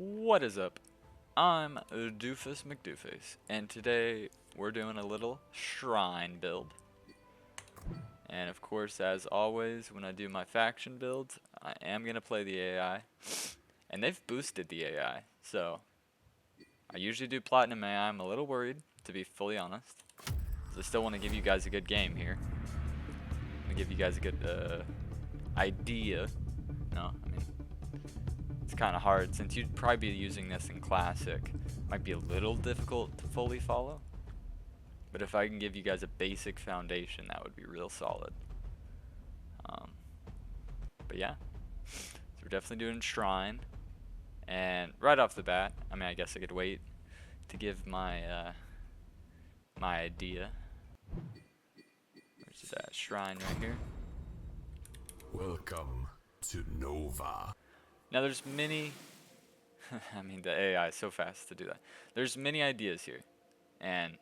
What is up? I'm Doofus Mcdooface, and today we're doing a little shrine build. And of course, as always, when I do my faction builds, I am going to play the AI. And they've boosted the AI, so I usually do Platinum AI. I'm a little worried, to be fully honest. So I still want to give you guys a good game here. I'm going to give you guys a good idea. No, I mean, it's kind of hard since you'd probably be using this in Classic. Might be a little difficult to fully follow. But if I can give you guys a basic foundation, that would be real solid. But yeah, so we're definitely doing Shrine. And right off the bat, I mean, I guess I could wait to give my my idea. Where's that Shrine right here? Welcome to Nova. Now there's many, I mean the AI is so fast to do that. There's many ideas here, and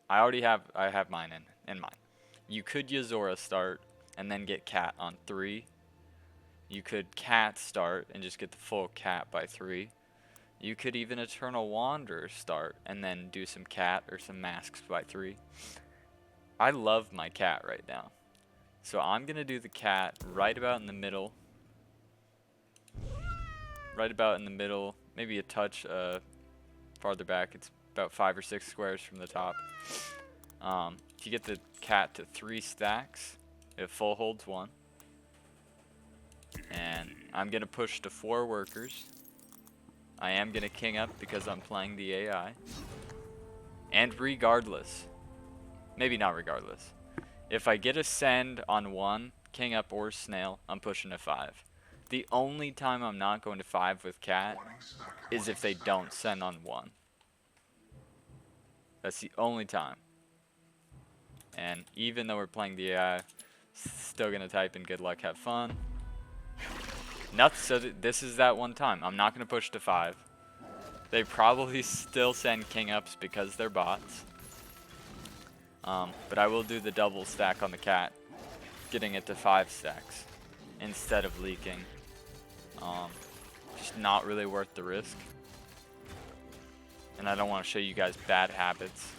I have mine in mind. You could Yozora start and then get Cat on 3. You could Cat start and just get the full Cat by 3. You could even Eternal Wanderer start and then do some Cat or some Masks by 3. I love my Cat right now, so I'm gonna do the Cat right about in the middle. Right about in the middle, maybe a touch farther back. It's about 5 or 6 squares from the top. If you get the Cat to 3 stacks, it full holds 1. And I'm going to push to 4 workers. I am going to king up because I'm playing the AI. And regardless, maybe not regardless, if I get a send on 1, king up or snail, I'm pushing to 5. The only time I'm not going to 5 with Cat is if they don't send on 1. That's the only time. And even though we're playing the AI, still going to type in good luck, have fun. Nuts, so this is that one time. I'm not going to push to 5. They probably still send king ups because they're bots. But I will do the double stack on the Cat, getting it to 5 stacks instead of leaking. Just not really worth the risk. And I don't want to show you guys bad habits.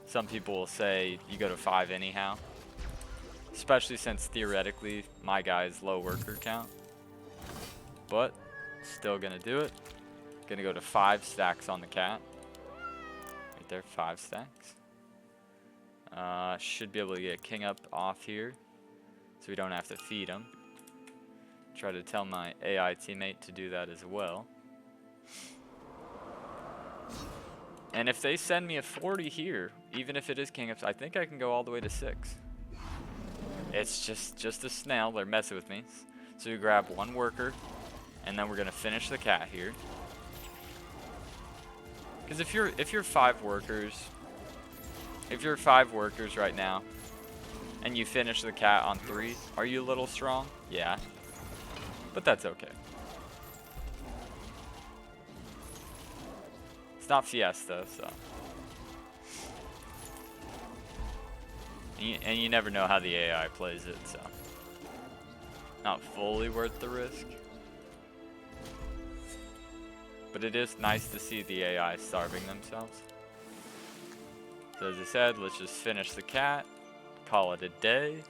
Some people will say you go to 5 anyhow. Especially since theoretically my guy's low worker count. But still gonna do it. Gonna go to 5 stacks on the Cat. Right there, 5 stacks. Should be able to get king up off here, so we don't have to feed him. Try to tell my AI teammate to do that as well. And if they send me a 40 here, even if it is king ups, I think I can go all the way to 6. It's just a snail. They're messing with me. So you grab 1 worker, and then we're gonna finish the Cat here. Because if you're 5 workers, right now, and you finish the Cat on 3, are you a little strong? Yeah, but that's okay. It's not Fiesta, so. And you never know how the AI plays it, so. Not fully worth the risk. But it is nice to see the AI starving themselves. So as I said, let's just finish the Cat. Call it a day.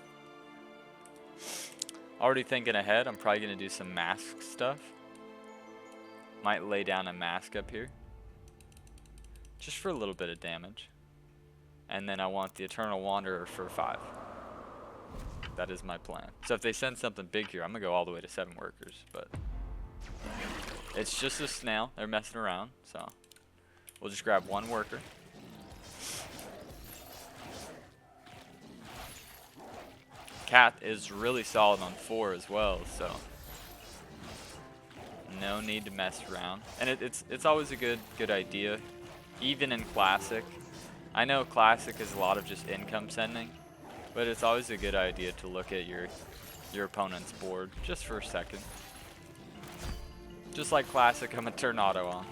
Already thinking ahead, I'm probably going to do some mask stuff. Might lay down a mask up here. Just for a little bit of damage. And then I want the Eternal Wanderer for 5. That is my plan. So if they send something big here, I'm going to go all the way to 7 workers. But it's just a snail. They're messing around. So we'll just grab 1 worker. Cat is really solid on 4 as well. So no need to mess around. And it's always a good idea. Even in Classic. I know Classic is a lot of just income sending, but it's always a good idea to look at your opponent's board just for a second. Just like Classic, I'm gonna turn auto on.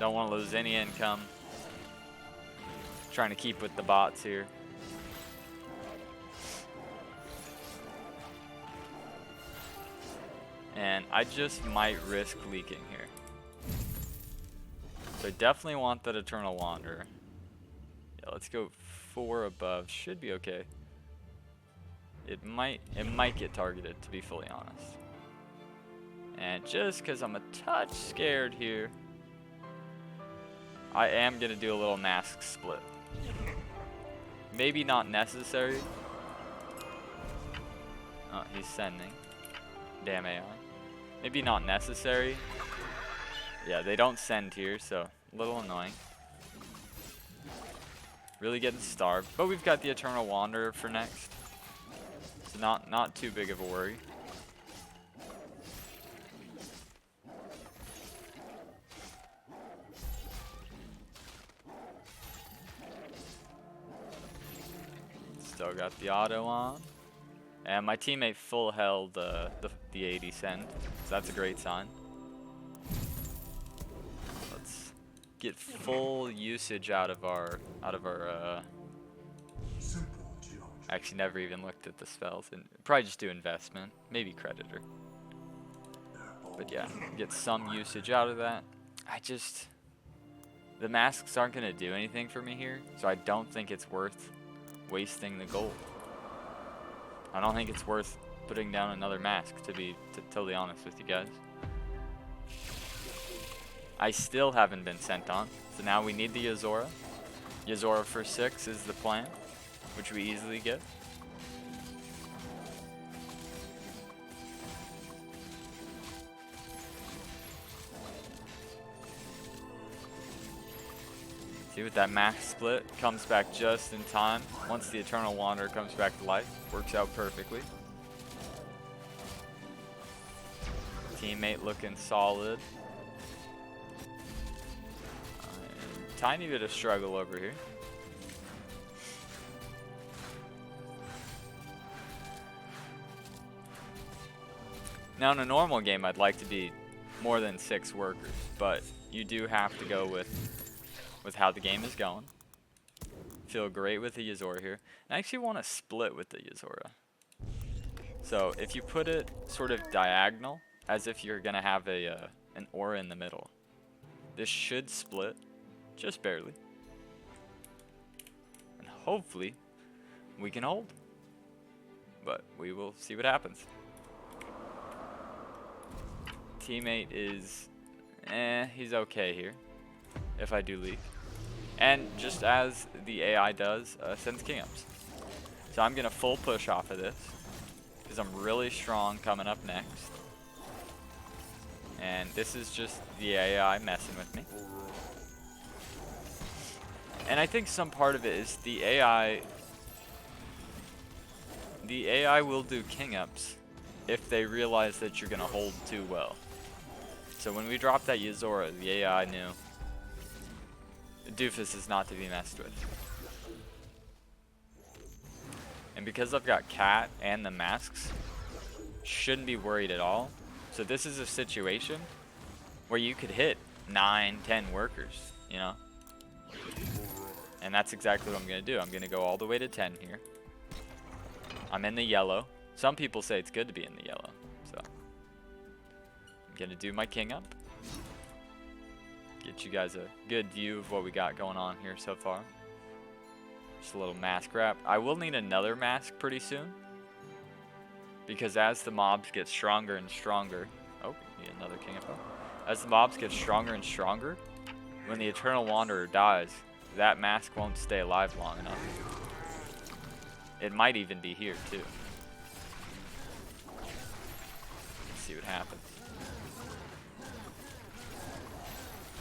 Don't want to lose any income. Trying to keep with the bots here. and I just might risk leaking here. So I definitely want that Eternal Wanderer. Yeah, let's go 4 above. Should be okay. It might get targeted, to be fully honest. And just because I'm a touch scared here, I am going to do a little mask split. Maybe not necessary. Oh, he's sending. Damn AI. Maybe not necessary. Yeah, they don't send here, so a little annoying. Really getting starved. But we've got the Eternal Wanderer for next. So not too big of a worry. Still got the auto on. And my teammate full held the 80 send. So that's a great sign. Let's get full usage out of our actually never even looked at the spells, and probably just do investment, maybe creditor. But yeah, get some usage out of that. The masks aren't gonna do anything for me here, so I don't think it's worth wasting the gold. I don't think it's worth putting down another mask, to be totally honest with you guys. I still haven't been sent on, so now we need the Yozora. Yozora for 6 is the plan, which we easily get. See, with that max split, comes back just in time. Once the Eternal Wanderer comes back to life, works out perfectly. Teammate looking solid. Tiny bit of struggle over here. Now in a normal game, I'd like to be more than 6 workers, but you do have to go with how the game is going. Feel great with the Yozora here. And I actually want to split with the Yozora. So if you put it sort of diagonal, as if you're gonna have an aura in the middle, this should split, just barely. And hopefully we can hold. But we will see what happens. Teammate is, he's okay here, if I do leak. And just as the AI does, sends king ups. So I'm gonna full push off of this, because I'm really strong coming up next. And this is just the AI messing with me. And I think some part of it is the AI will do king ups if they realize that you're gonna hold too well. So when we dropped that Yozora, the AI knew Doofus is not to be messed with. And because I've got Cat and the masks, shouldn't be worried at all. So this is a situation where you could hit 9, 10 workers, you know? And that's exactly what I'm going to do. I'm going to go all the way to 10 here. I'm in the yellow. Some people say it's good to be in the yellow. So I'm going to do my king up. Get you guys a good view of what we got going on here so far. Just a little mask wrap. I will need another mask pretty soon, because as the mobs get stronger and stronger, oh, need another king up. As the mobs get stronger and stronger, when the Eternal Wanderer dies, that mask won't stay alive long enough. It might even be here too. Let's see what happens.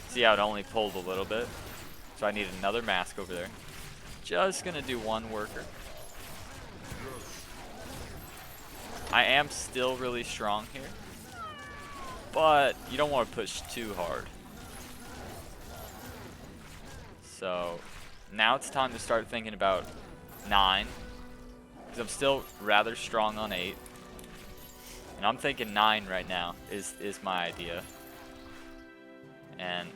See how it only pulled a little bit? So I need another mask over there. Just gonna do 1 worker. I am still really strong here, but you don't want to push too hard. So now it's time to start thinking about 9, because I'm still rather strong on 8. And I'm thinking 9 right now is my idea. And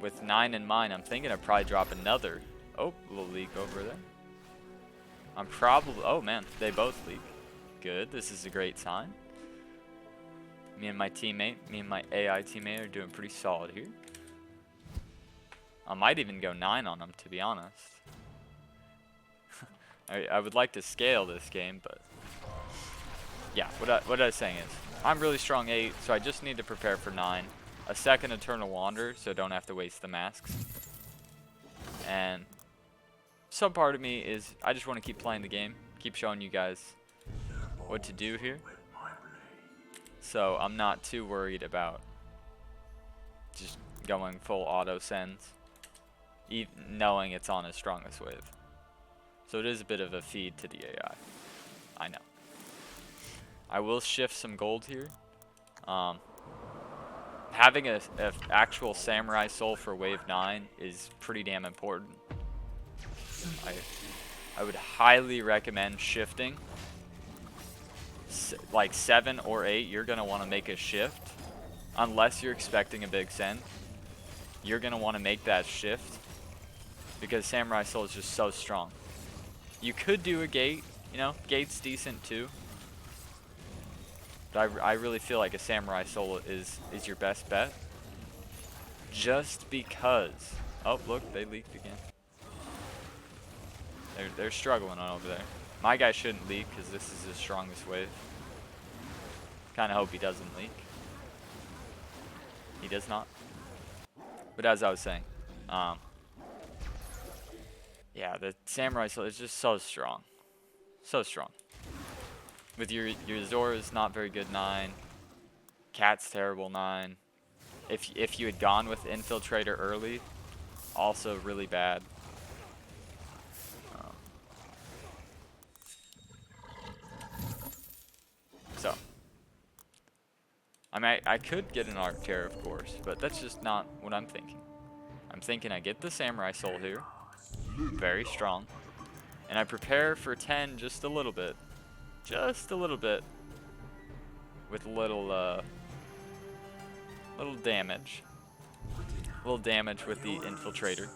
with 9 in mind, I'm thinking I'd probably drop another. Oh, little leak over there. I'm probably, oh man, they both leak. Good, this is a great sign. Me and my teammate, me and my AI teammate are doing pretty solid here. I might even go 9 on him, to be honest. I would like to scale this game, but yeah, what I was saying is, I'm really strong 8, so I just need to prepare for 9. A second Eternal Wander, so I don't have to waste the masks. And some part of me is, I just want to keep playing the game, keep showing you guys what to do here. So I'm not too worried about just going full auto sends, knowing it's on his strongest wave. So it is a bit of a feed to the AI. I know. I will shift some gold here. Having a actual Samurai Soul for wave 9 is pretty damn important. I would highly recommend shifting. Like 7 or 8, you're going to want to make a shift. Unless you're expecting a big send, you're going to want to make that shift. Because Samurai Soul is just so strong. You could do a gate, you know, gate's decent too. But I really feel like a Samurai Soul is your best bet. Just because. Oh, look, they leaked again. They're struggling on over there. My guy shouldn't leak because this is his strongest wave. Kind of hope he doesn't leak. He does not. But as I was saying, yeah, the Samurai Soul is just so strong. So strong. With your Zora's not very good 9. Cat's terrible 9. If you had gone with Infiltrator early, also really bad. So, I mean, I could get an Arc Terror, of course, but that's just not what I'm thinking. I'm thinking I get the Samurai Soul here, very strong, and I prepare for 10 just a little bit, with little damage, with the Infiltrator,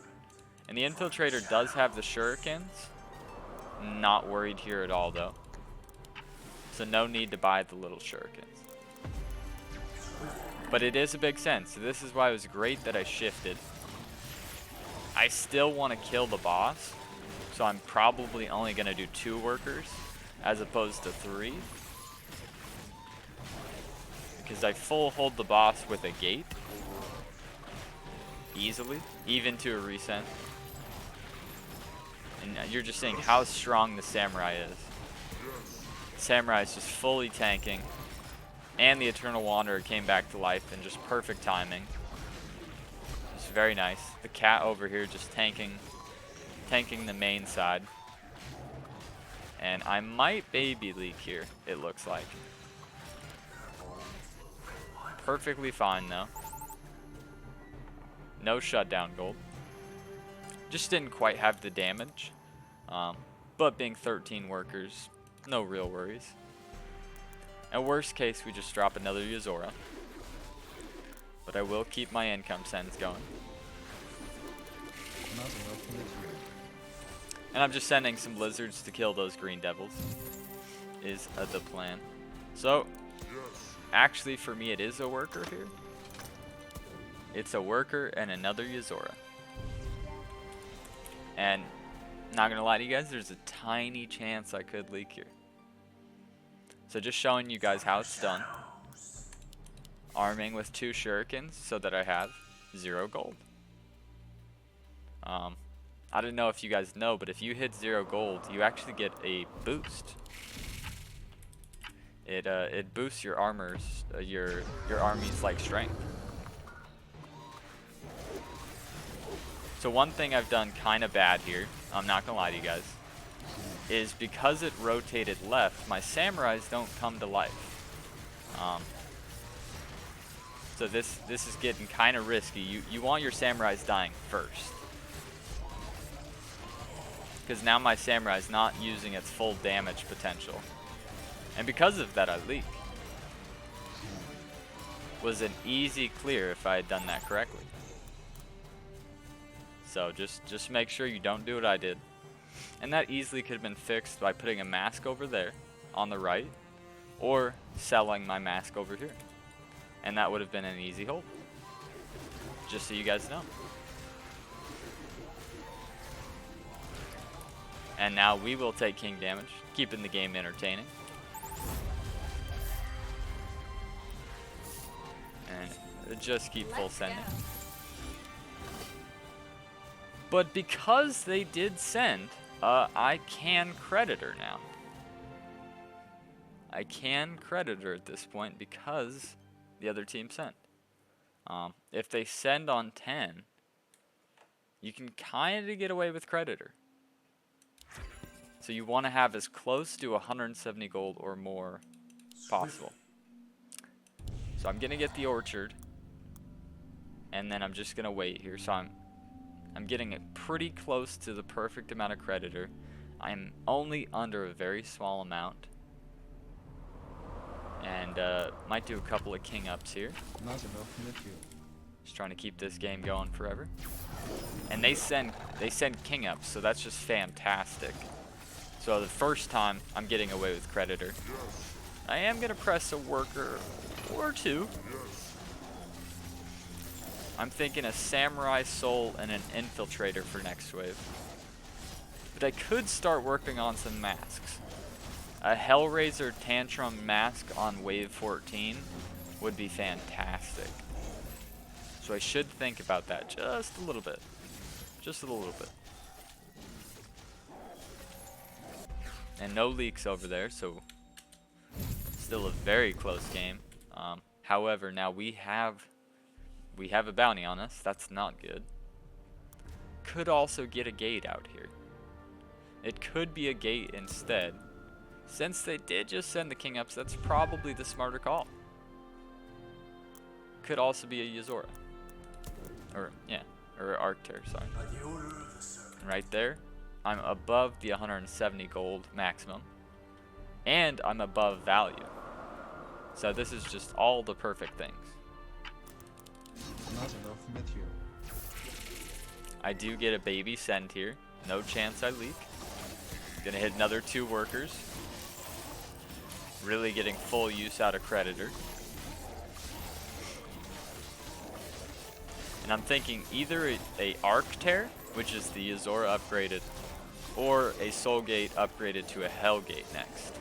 and the Infiltrator does have the shurikens. Not worried here at all though. So no need to buy the little shurikens. But it is a big send, so this is why it was great that I shifted. I still want to kill the boss, so I'm probably only going to do 2 workers as opposed to 3. Because I full hold the boss with a gate. Easily, even to a resend. And you're just seeing how strong the Samurai is. Samurai is just fully tanking, and the Eternal Wanderer came back to life in just perfect timing. It's very nice. The cat over here just tanking the main side, and I might baby leak here. It looks like perfectly fine though. No shutdown gold. Just didn't quite have the damage, but being 13 workers. No real worries. At worst case, we just drop another Yuzora. But I will keep my income sends going. And I'm just sending some lizards to kill those green devils. Is the plan. So, actually for me it is a worker here. It's a worker and another Yuzora. And, not gonna lie to you guys, there's a tiny chance I could leak here. So just showing you guys how it's done. Arming with 2 shurikens so that I have 0 gold. I don't know if you guys know, but if you hit 0 gold, you actually get a boost. It boosts your armor's your army's like strength. So one thing I've done kind of bad here, I'm not gonna lie to you guys, is because it rotated left, my samurais don't come to life. So this is getting kind of risky. You want your samurais dying first, because now my samurai is not using its full damage potential, and because of that I leak. Was an easy clear if I had done that correctly. So just make sure you don't do what I did. And that easily could have been fixed by putting a mask over there on the right, or selling my mask over here. and that would have been an easy hold. Just so you guys know. And now we will take king damage, keeping the game entertaining. And just keep full sending. But because they did send, I can credit her now. I can credit her at this point because the other team sent. If they send on 10, you can kind of get away with creditor. So you want to have as close to 170 gold or more possible. So I'm going to get the orchard. And then I'm just going to wait here. So I'm getting it pretty close to the perfect amount of creditor. I'm only under a very small amount. And might do a couple of king ups here. Just trying to keep this game going forever. And they send king ups, so that's just fantastic. So the first time I'm getting away with creditor. I am gonna press a worker or two. I'm thinking a samurai soul and an infiltrator for next wave. But I could start working on some masks. A Hellraiser Tantrum mask on wave 14 would be fantastic. So I should think about that just a little bit. Just a little bit. And no leaks over there, so still a very close game. However, now we have a bounty on us. That's not good. Could also get a gate out here. It could be a gate instead. Since they did just send the king ups, that's probably the smarter call. Could also be a Yuzora. Or Arcter, sorry. And right there, I'm above the 170 gold maximum. And I'm above value. So this is just all the perfect things. I do get a baby send here. No chance I leak. Gonna hit another 2 workers. Really getting full use out of creditor. And I'm thinking either a Arcter, which is the Yuzora upgraded, or a Soul Gate upgraded to a Hell Gate next.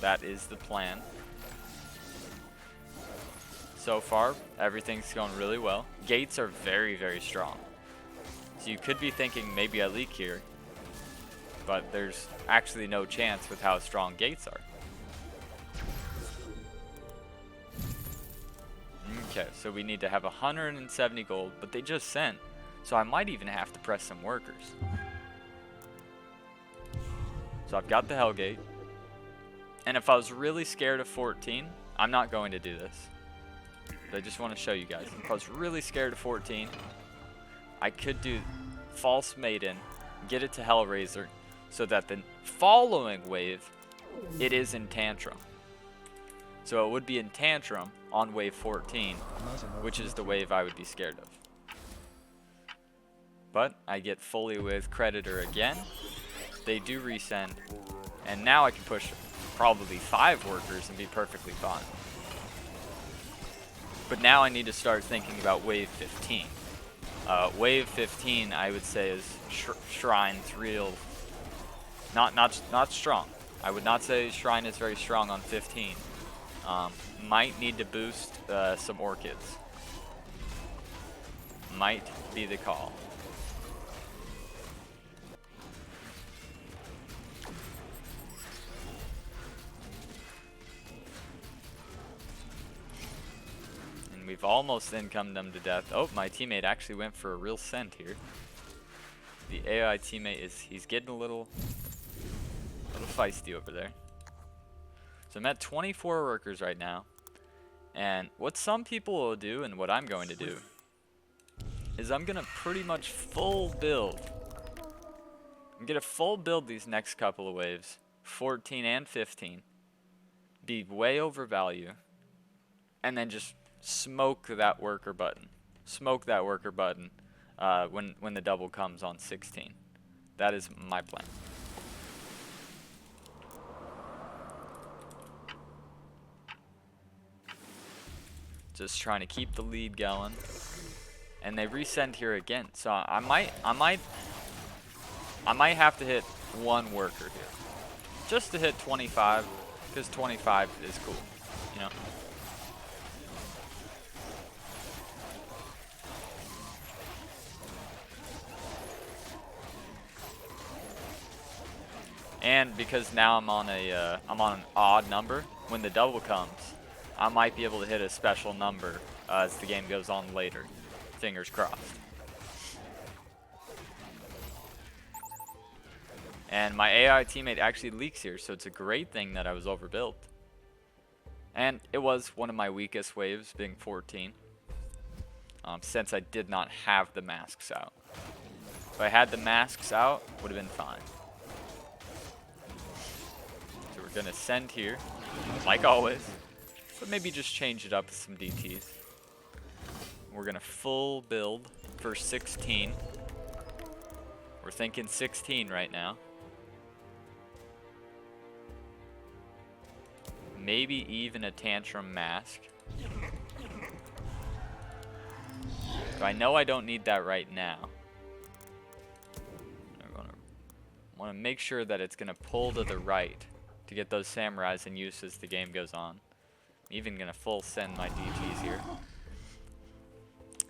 That is the plan. So far, everything's going really well. Gates are very, very strong. So you could be thinking maybe I leak here, but there's actually no chance with how strong gates are. Okay, so we need to have 170 gold, but they just sent, so I might even have to press some workers. So I've got the Hellgate, and if I was really scared of 14, I'm not going to do this. But I just want to show you guys. If I was really scared of 14, I could do False Maiden, get it to Hellraiser, so that the following wave, it is in Tantrum. So it would be in Tantrum on wave 14, which is the wave I would be scared of. But I get fully with creditor again. They do resend, and now I can push probably 5 workers and be perfectly fine. But now I need to start thinking about wave 15. Wave 15, I would say, is Shrine's real, not strong. I would not say Shrine is very strong on 15. Might need to boost some orchids. Might be the call. And we've almost incomed them to death. Oh, my teammate actually went for a real scent here. The AI teammate he's getting a little feisty over there. So I'm at 24 workers right now. And what some people will do, and what I'm going to do, is I'm going to pretty much full build. I'm going to full build these next couple of waves, 14 and 15. Be way over value. And then just smoke that worker button. Smoke that worker button when the double comes on 16. That is my plan. Just trying to keep the lead going. And they resend here again. So I might have to hit one worker here. Just to hit 25, because 25 is cool, you know? And because now I'm on an odd number, when the double comes, I might be able to hit a special number as the game goes on later. Fingers crossed. And my AI teammate actually leaks here, so it's a great thing that I was overbuilt. And it was one of my weakest waves, being 14, since I did not have the masks out. If I had the masks out, would have been fine. So we're gonna send here, like always, but maybe just change it up with some DTs. We're gonna full build for 16. We're thinking 16 right now. Maybe even a tantrum mask. So I know I don't need that right now. I want to make sure that it's going to pull to the right to get those samurais in use as the game goes on. I'm even going to full send my DGs here.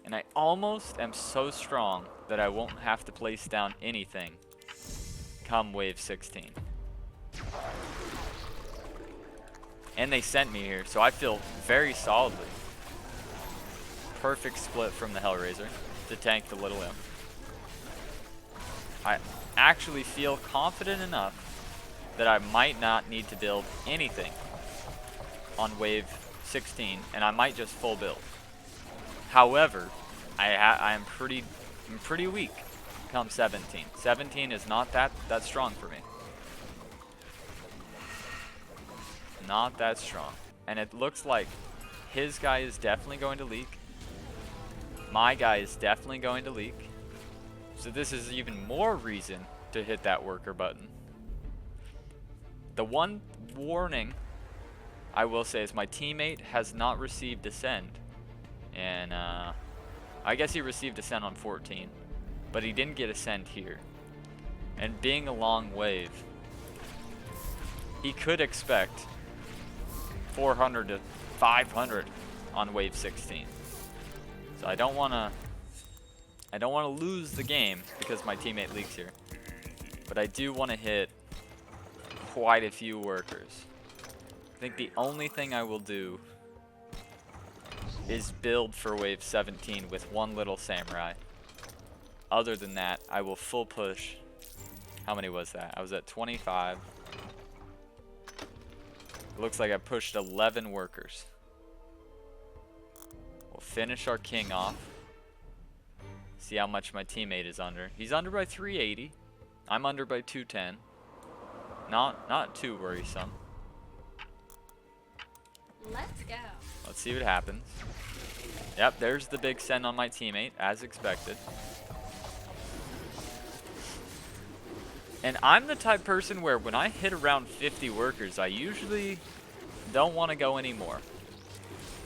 And I almost am so strong that I won't have to place down anything come wave 16. And they sent me here, so I feel very solidly. Perfect split from the Hellraiser to tank the little imp. I actually feel confident enough that I might not need to build anything on wave 16, and I might just full build. However, I'm pretty weak come 17. 17 is not that strong for me. Not that strong. And it looks like his guy is definitely going to leak. My guy is definitely going to leak. So this is even more reason to hit that worker button. The one warning I will say is my teammate has not received a send. And I guess he received a send on 14. But he didn't get a send here. And being a long wave, he could expect 400 to 500 on wave 16. So I don't want to lose the game because my teammate leaks here. But I do want to hit quite a few workers. I think the only thing I will do is build for wave 17 with one little samurai. Other than that, I will full push. How many was that? I was at 25. It looks like I pushed 11 workers. We'll finish our king off. See how much my teammate is under. He's under by 380. I'm under by 210. Not too worrisome. Let's go. Let's see what happens. Yep, there's the big send on my teammate, as expected. And I'm the type person where when I hit around 50 workers, I usually don't want to go anymore.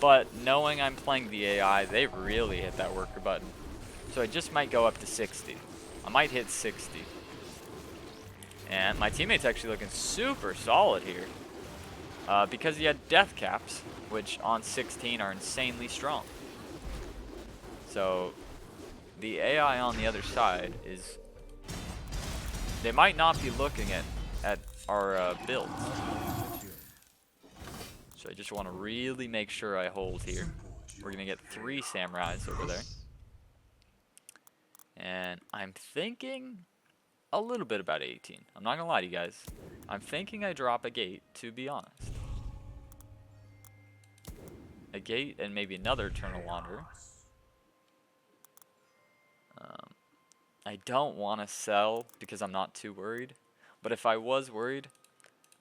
But knowing I'm playing the AI, they really hit that worker button. So I just might go up to 60. I might hit 60. And my teammate's actually looking super solid here. Because he had death caps, which on 16 are insanely strong. So the AI on the other side is... They might not be looking at our builds. So I just want to really make sure I hold here. We're going to get 3 samurais over there. And I'm thinking a little bit about 18. I'm not going to lie to you guys. I'm thinking I drop a gate, to be honest. A gate and maybe another Eternal Wanderer. I don't want to sell because I'm not too worried. But if I was worried,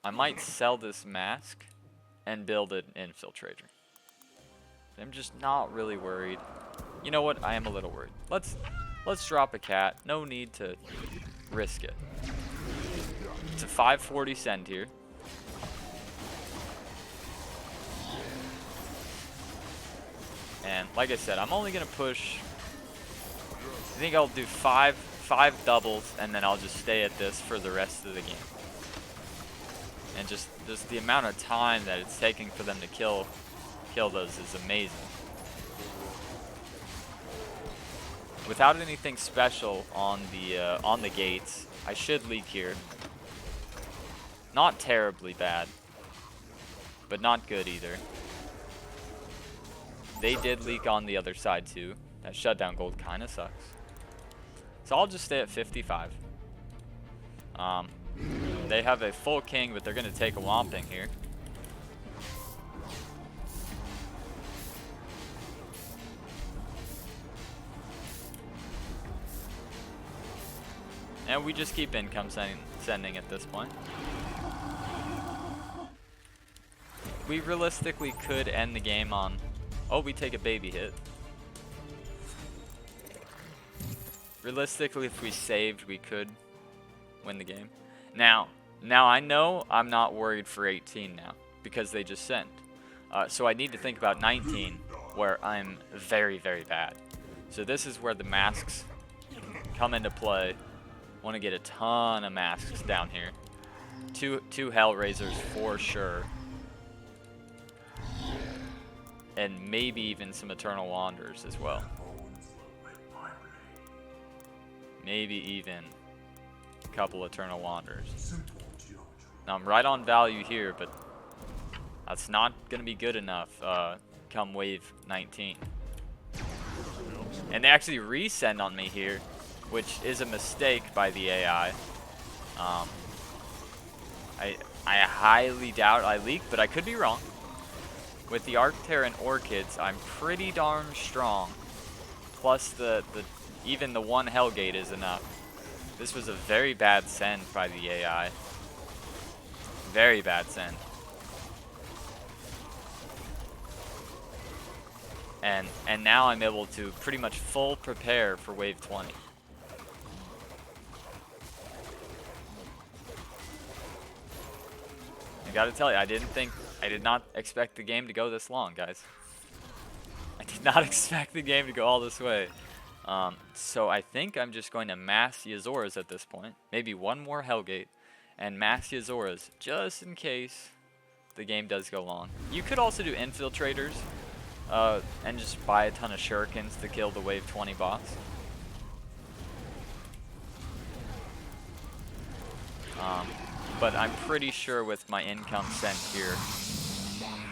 I might sell this mask and build an infiltrator. I'm just not really worried. You know what? I am a little worried. Let's drop a cat. No need to risk it. It's a 540 send here. And like I said, I'm only gonna push. I think I'll do five doubles, and then I'll just stay at this for the rest of the game. And just the amount of time that it's taking for them to kill those is amazing. Without anything special on the gates, I should leak here. Not terribly bad, but not good either. They did leak on the other side too. That shutdown gold kind of sucks. So I'll just stay at 55. They have a full king, but they're going to take a Whomping here. And we just keep income sending at this point. We realistically could end the game on... Oh, we take a baby hit. Realistically, if we saved, we could win the game. Now I know I'm not worried for 18 now because they just sent. So I need to think about 19, where I'm very, very bad. So this is where the masks come into play. Want to get a ton of masks down here. Two Hellraisers for sure. And maybe even some Eternal Wanderers as well. Maybe even a couple Eternal Wanderers. Now I'm right on value here, but that's not going to be good enough come wave 19. And they actually resend on me here, which is a mistake by the AI. I highly doubt I leak, but I could be wrong. With the Arctare and Orchids, I'm pretty darn strong. Plus even the one Hellgate is enough. This was a very bad send by the AI. Very bad send. And now I'm able to pretty much full prepare for wave 20. I gotta tell you, I did not expect the game to go this long, guys. I did not expect the game to go all this way. So I think I'm just going to mass Yazoras at this point. Maybe one more Hellgate and mass Yazoras just in case the game does go long. You could also do infiltrators and just buy a ton of shurikens to kill the wave 20 boss. But I'm pretty sure with my income sent here,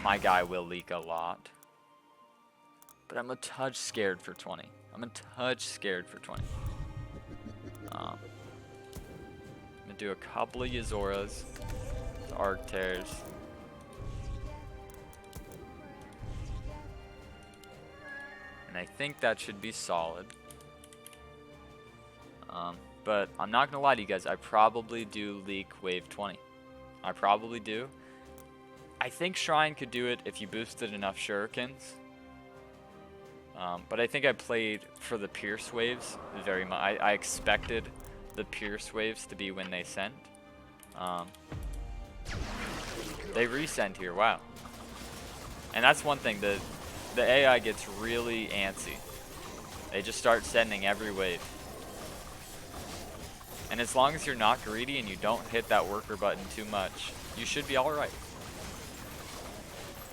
my guy will leak a lot. But I'm a touch scared for 20. I'm a touch scared for 20. I'm going to do a couple of Yazoras, Arctares. And I think that should be solid. But I'm not going to lie to you guys, I probably do leak wave 20. I probably do. I think Shrine could do it if you boosted enough shurikens. But I think I played for the Pierce waves very much. I expected the Pierce waves to be when they sent. They resend here, wow. And that's one thing, the AI gets really antsy. They just start sending every wave. And as long as you're not greedy and you don't hit that worker button too much, you should be alright.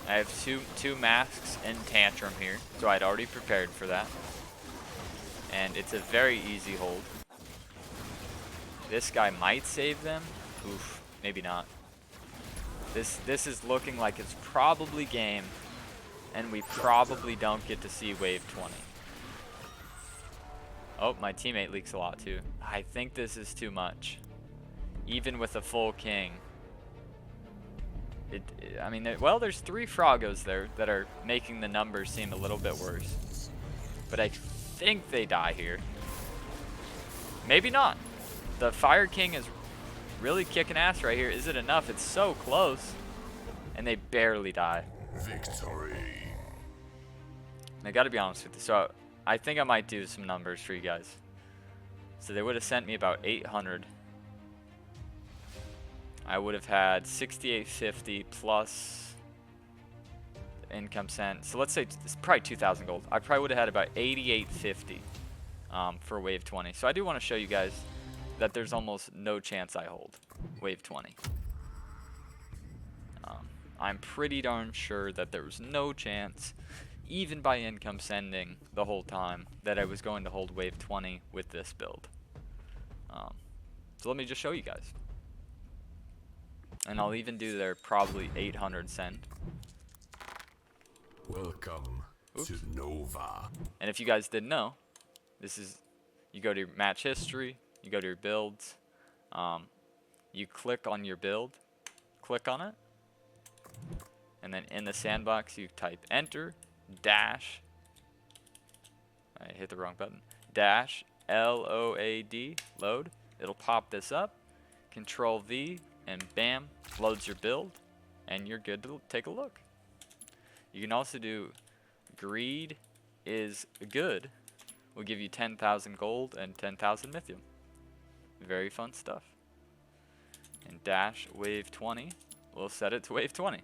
I have two masks in Tantrum here, so I'd already prepared for that. And it's a very easy hold. This guy might save them. Oof, maybe not. This is looking like it's probably game, and we probably don't get to see wave 20. Oh, my teammate leaks a lot too. I think this is too much. Even with a full king. I mean, well, there's 3 Froggos there that are making the numbers seem a little bit worse. But I think they die here. Maybe not. The Fire King is really kicking ass right here. Is it enough? It's so close. And they barely die. Victory. I gotta be honest with you. So I think I might do some numbers for you guys. So they would have sent me about 800. I would have had 6850 plus income sent. So let's say it's probably 2,000 gold. I probably would have had about 8850 for wave 20. So I do want to show you guys that there's almost no chance I hold wave 20. I'm pretty darn sure that there was no chance, even by income sending the whole time, that I was going to hold wave 20 with this build. So let me just show you guys. And I'll even do their probably 800 send. Welcome to Nova. And if you guys didn't know, this is, you go to your match history, you go to your builds, you click on your build, click on it, and then in the sandbox you type enter dash, I hit the wrong button, dash LOAD, load. It'll pop this up, Control V, and bam, loads your build, and you're good to take a look. You can also do greed is good. We'll give you 10,000 gold and 10,000 mythium. Very fun stuff. And dash wave 20, we'll set it to wave 20.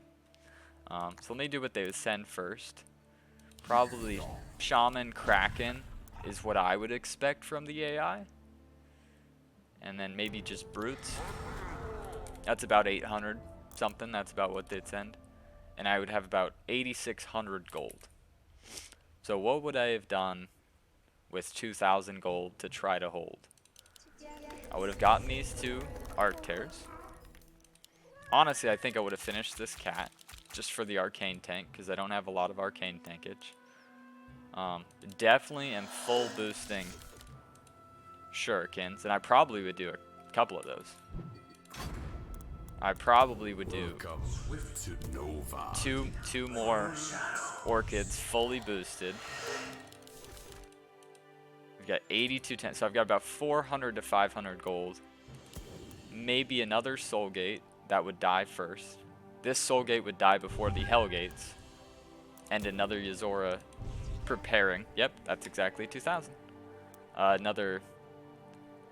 So let me do what they would send first. Probably Shaman Kraken is what I would expect from the AI. And then maybe just Brutes. That's about 800 something. That's about what they'd send. And I would have about 8,600 gold. So what would I have done with 2,000 gold to try to hold? I would have gotten these two Arc Tears. Honestly, I think I would have finished this cat just for the Arcane tank, because I don't have a lot of Arcane tankage. Definitely am full boosting Shurikens, and I probably would do a couple of those. I probably would do two more Orchids fully boosted. We've got 8210, so I've got about 400 to 500 gold. Maybe another Soul Gate that would die first. This Soul Gate would die before the Hell Gates. And another Yuzora preparing. Yep, that's exactly 2,000. Another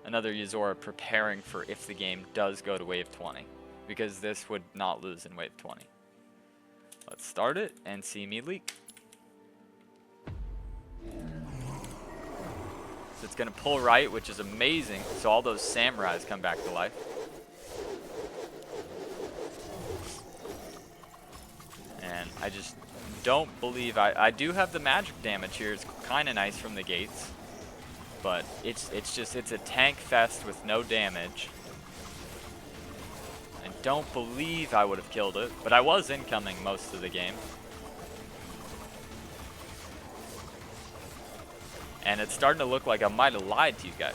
Yuzora preparing for if the game does go to wave 20. Because this would not lose in wave 20. Let's start it and see me leak. So it's going to pull right, which is amazing. So all those samurais come back to life. And I just don't believe I do have the magic damage here. It's kind of nice from the gates. But it's a tank fest with no damage. I don't believe I would have killed it, but I was incoming most of the game. And it's starting to look like I might have lied to you guys.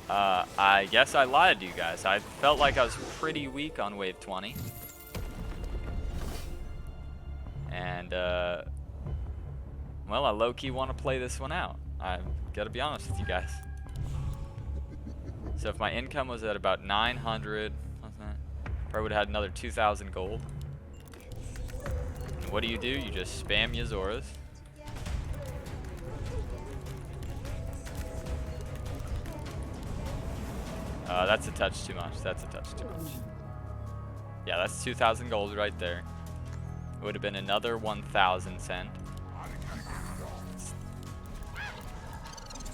I guess I lied to you guys. I felt like I was pretty weak on wave 20. And, well, I low-key want to play this one out. I've got to be honest with you guys. So if my income was at about 900, probably would have had another 2,000 gold. And what do? You just spam Yuzoras. That's a touch too much. That's a touch too much. Yeah, that's 2,000 gold right there. It would have been another 1,000 send.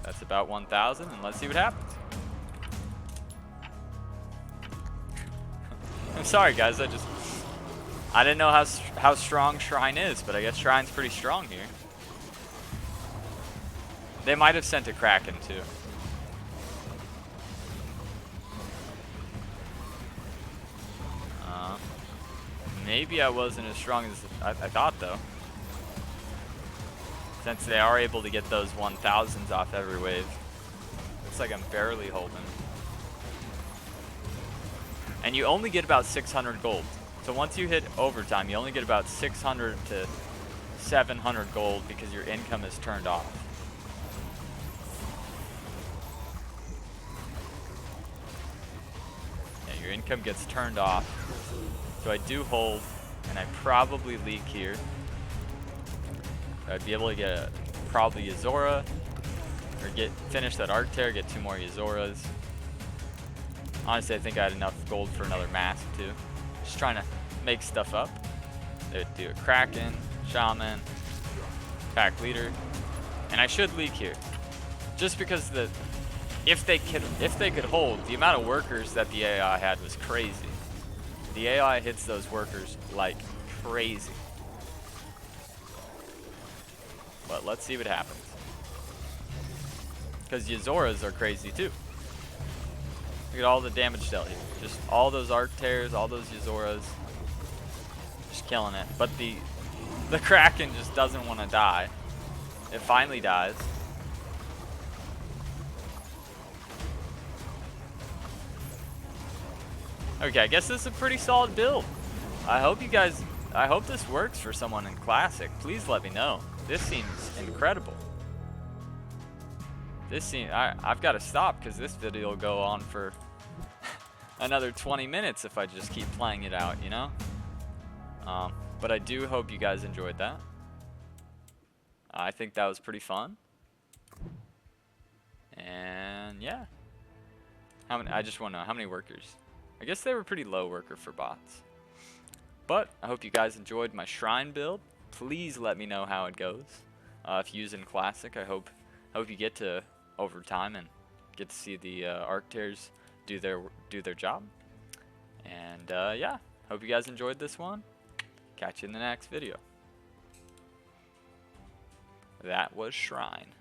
That's about 1,000, and let's see what happens. I'm sorry, guys. I didn't know how strong Shrine is, but I guess Shrine's pretty strong here. They might have sent a Kraken too. Maybe I wasn't as strong as I thought, though. Since they are able to get those 1,000s off every wave. Looks like I'm barely holding. And you only get about 600 gold. So once you hit overtime, you only get about 600 to 700 gold because your income is turned off. Yeah, your income gets turned off. So I do hold, and I probably leak here. I'd be able to get probably Yuzora, or finish that Arc Tear, get 2 more Yuzoras. Honestly, I think I had enough gold for another mask too. just trying to make stuff up. They would do a Kraken, Shaman, Pack Leader, and I should leak here, just because if they could hold, the amount of workers that the AI had was crazy. The AI hits those workers like crazy. But let's see what happens. Because Yazoras are crazy too. Look at all the damage dealt here. Just all those Arc Tears, all those Yazoras. Just killing it. But the Kraken just doesn't want to die. It finally dies. Okay, I guess this is a pretty solid build. I hope this works for someone in Classic. Please let me know. This seems incredible. I've got to stop because this video will go on for another 20 minutes if I just keep playing it out, you know? But I do hope you guys enjoyed that. I think that was pretty fun. And yeah. I just want to know how many workers. I guess they were pretty low worker for bots. But I hope you guys enjoyed my shrine build. Please let me know how it goes. If you're using Classic, I hope you get to overtime and get to see the Arc Tears do their job. And yeah, hope you guys enjoyed this one. Catch you in the next video. That was Shrine.